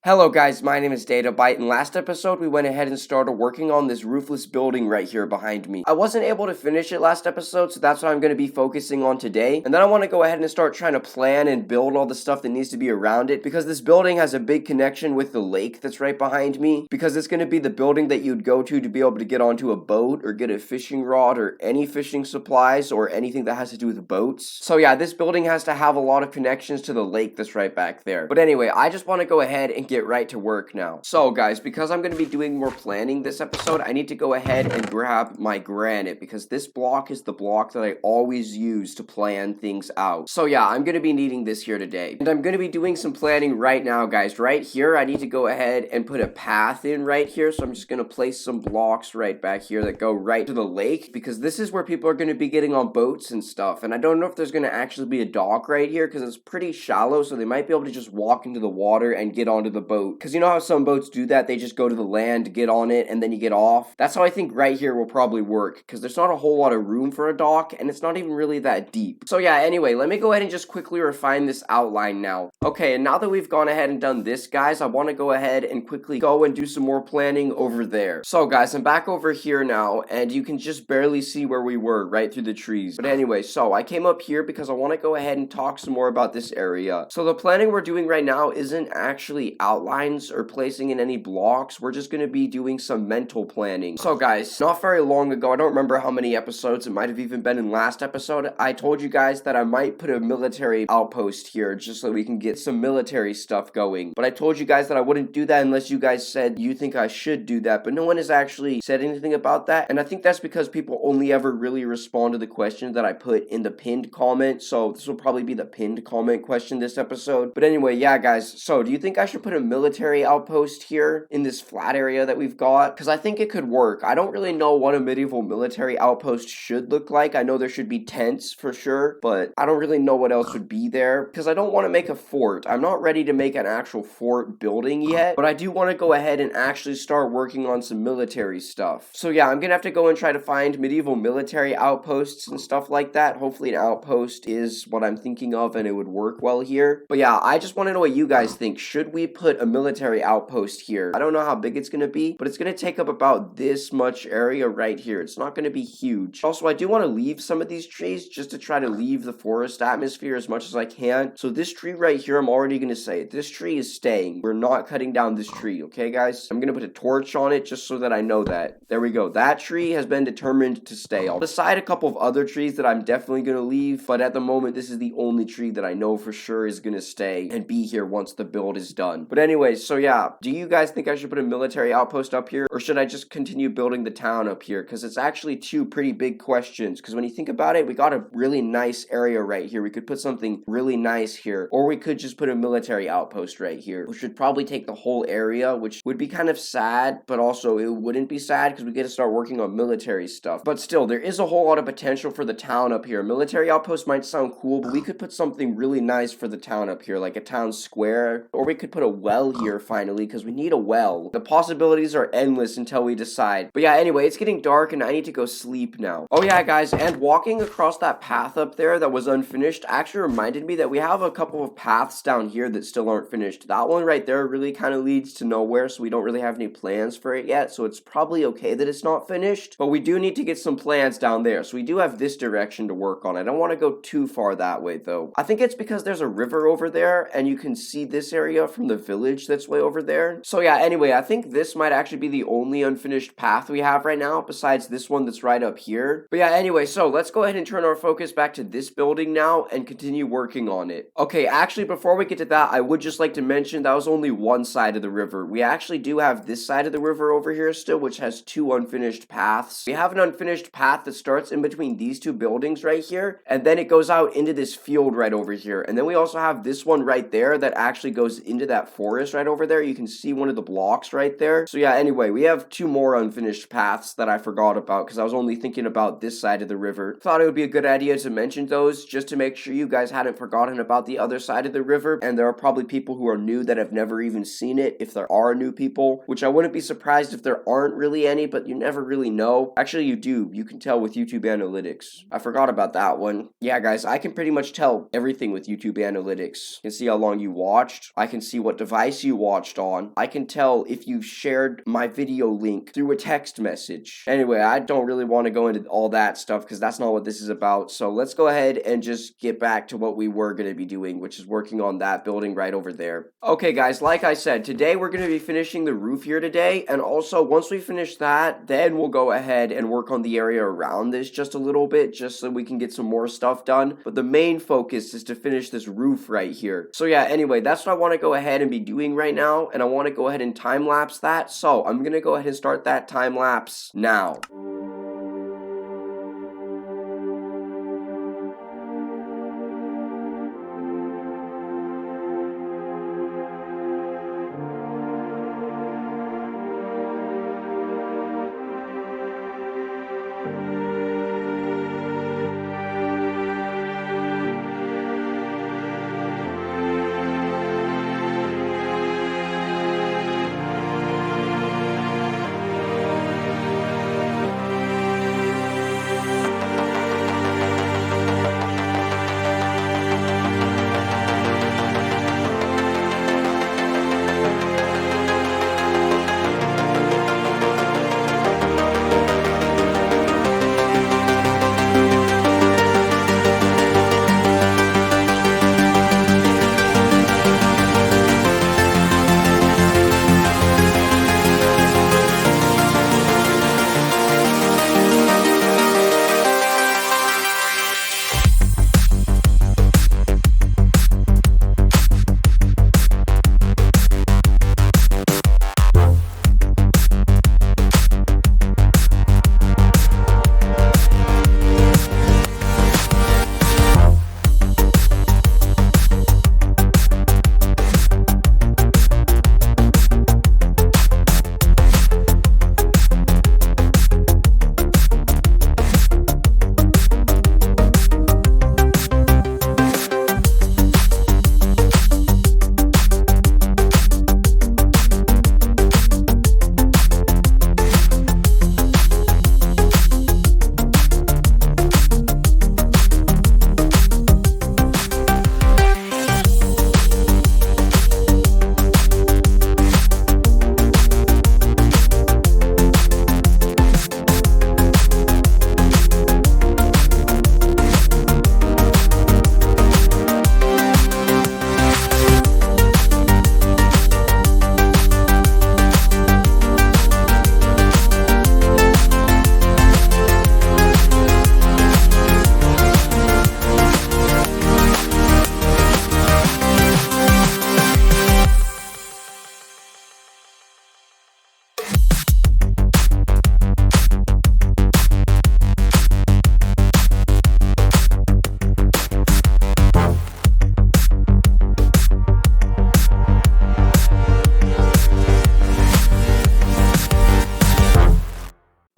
Hello guys, my name is DatabyteMC, and last episode we went ahead and started working on this roofless building right here behind me. I wasn't able to finish it last episode, so that's what I'm going to be focusing on today. And then I want to go ahead and start trying to plan and build all the stuff that needs to be around it, because this building has a big connection with the lake that's right behind me, because it's going to be the building that you'd go to be able to get onto a boat or get a fishing rod or any fishing supplies or anything that has to do with boats. So yeah, this building has to have a lot of connections to the lake that's right back there. But anyway, I just want to go ahead and get right to work now. So guys, because I'm going to be doing more planning this episode, I need to go ahead and grab my granite, because this block is the block that I always use to plan things out. So yeah, I'm going to be needing this here today. And I'm going to be doing some planning right now, guys. Right here, I need to go ahead and put a path in right here. So I'm just going to place some blocks right back here that go right to the lake, because this is where people are going to be getting on boats and stuff. And I don't know if there's going to actually be a dock right here, because it's pretty shallow, so they might be able to just walk into the water and get onto the boat. Because you know how some boats do that? They just go to the land, get on it, and then you get off. That's how I think right here will probably work, because there's not a whole lot of room for a dock, and it's not even really that deep. So yeah, anyway, let me go ahead and just quickly refine this outline now. Okay, and now that we've gone ahead and done this, guys, I want to go ahead and quickly go and do some more planning over there. So guys, I'm back over here now, and you can just barely see where we were right through the trees. But anyway, so I came up here because I want to go ahead and talk some more about this area. So the planning we're doing right now isn't actually outlines or placing in any blocks. We're just going to be doing some mental planning. So guys, not very long ago, I don't remember how many episodes, it might have even been in last episode, I told you guys that I might put a military outpost here just so we can get some military stuff going. But I told you guys that I wouldn't do that unless you guys said you think I should do that, but no one has actually said anything about that. And I think that's because people only ever really respond to the question that I put in the pinned comment. So this will probably be the pinned comment question this episode. But anyway, yeah guys, so do you think I should put a military outpost here in this flat area that we've got? Because I think it could work. I don't really know what a medieval military outpost should look like. I know there should be tents for sure, but I don't really know what else would be there, because I don't want to make a fort. I'm not ready to make an actual fort building yet, but I do want to go ahead and actually start working on some military stuff. So yeah, I'm gonna have to go and try to find medieval military outposts and stuff like that. Hopefully an outpost is what I'm thinking of and it would work well here. But yeah, I just want to know what you guys think. Should we put a military outpost here? I don't know how big it's going to be, but it's going to take up about this much area right here. It's not going to be huge. Also, I do want to leave some of these trees just to try to leave the forest atmosphere as much as I can. So this tree right here, I'm already going to say this tree is staying. We're not cutting down this tree, okay guys? I'm going to put a torch on it just so that I know that. There we go. That tree has been determined to stay. I'll decide a couple of other trees that I'm definitely going to leave, but at the moment this is the only tree that I know for sure is going to stay and be here once the build is done. But anyways, so yeah, do you guys think I should put a military outpost up here, or should I just continue building the town up here? Because it's actually two pretty big questions, because when you think about it, we got a really nice area right here. We could put something really nice here, or we could just put a military outpost right here, which would probably take the whole area, which would be kind of sad, but also it wouldn't be sad because we get to start working on military stuff. But still, there is a whole lot of potential for the town up here. A military outpost might sound cool, but we could put something really nice for the town up here, like a town square, or we could put a well here finally, because we need a well. The possibilities are endless until we decide. But yeah, anyway, it's getting dark and I need to go sleep now. Oh yeah, guys, and walking across that path up there that was unfinished actually reminded me that we have a couple of paths down here that still aren't finished. That one right there really kind of leads to nowhere, so we don't really have any plans for it yet, so it's probably okay that it's not finished. But we do need to get some plans down there, so we do have this direction to work on. I don't want to go too far that way though. I think it's because there's a river over there and you can see this area from the village that's way over there. So yeah, anyway, I think this might actually be the only unfinished path we have right now, besides this one that's right up here. But yeah, anyway, so let's go ahead and turn our focus back to this building now and continue working on it. Okay, actually, before we get to that, I would just like to mention that was only one side of the river. We actually do have this side of the river over here still, which has two unfinished paths. We have an unfinished path that starts in between these two buildings right here, and then it goes out into this field right over here. And then we also have this one right there that actually goes into that forest right over there. You can see one of the blocks right there. So yeah, anyway, we have two more unfinished paths that I forgot about because I was only thinking about this side of the river. Thought it would be a good idea to mention those just to make sure you guys hadn't forgotten about the other side of the river. And there are probably people who are new that have never even seen it, if there are new people, which I wouldn't be surprised if there aren't really any, but you never really know. Actually, you do. You can tell with YouTube analytics. I forgot about that one. Yeah, guys, I can pretty much tell everything with YouTube analytics. I can see how long you watched. I can see what device device you watched on. I can tell if you shared my video link through a text message. Anyway, I don't really want to go into all that stuff because that's not what this is about. So let's go ahead and just get back to what we were going to be doing, which is working on that building right over there. Okay, guys, like I said, today we're going to be finishing the roof here today. And also, once we finish that, then we'll go ahead and work on the area around this just a little bit, just so we can get some more stuff done. But the main focus is to finish this roof right here. So yeah, anyway, that's what I want to go ahead and be doing right now. And I want to go ahead and time lapse that. So I'm going to go ahead and start that time lapse now.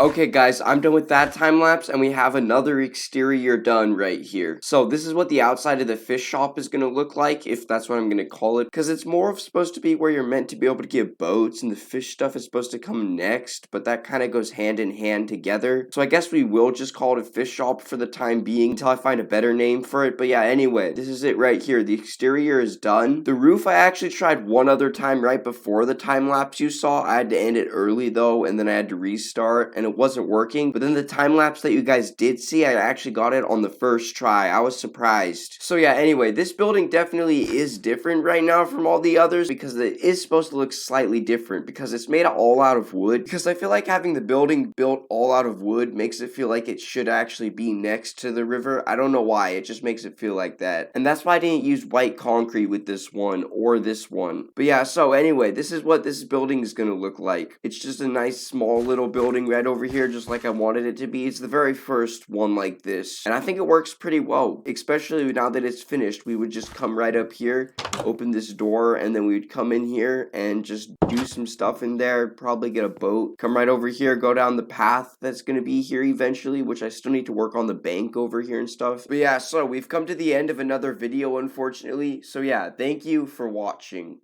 Okay guys, I'm done with that time lapse and we have another exterior done right here. So this is what the outside of the fish shop is going to look like, if that's what I'm going to call it. Because it's more of supposed to be where you're meant to be able to get boats and the fish stuff is supposed to come next. But that kind of goes hand in hand together. So I guess we will just call it a fish shop for the time being until I find a better name for it. But yeah, anyway, this is it right here. The exterior is done. The roof I actually tried one other time right before the time lapse you saw. I had to end it early though, and then I had to restart and it wasn't working. But then the time lapse that you guys did see, I actually got it on the first try. I was surprised. So yeah, anyway, this building definitely is different right now from all the others because it is supposed to look slightly different because it's made all out of wood. Because I feel like having the building built all out of wood makes it feel like it should actually be next to the river. I don't know why, it just makes it feel like that. And that's why I didn't use white concrete with this one or this one. But yeah, so anyway, this is what this building is gonna look like. It's just a nice small little building right over here, just like I wanted it to be. It's the very first one like this, and I think it works pretty well, especially now that it's finished. We would just come right up here, open this door, and then we would come in here and just do some stuff in there, probably get a boat, come right over here, go down the path that's gonna be here eventually, which I still need to work on the bank over here and stuff. But yeah, so we've come to the end of another video, unfortunately. So yeah, thank you for watching.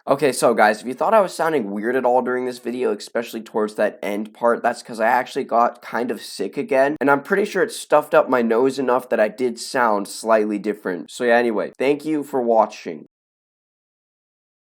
Okay, so guys, if you thought I was sounding weird at all during this video, especially towards that end part, that's because I actually got kind of sick again, and I'm pretty sure it stuffed up my nose enough that I did sound slightly different. So yeah, anyway, thank you for watching.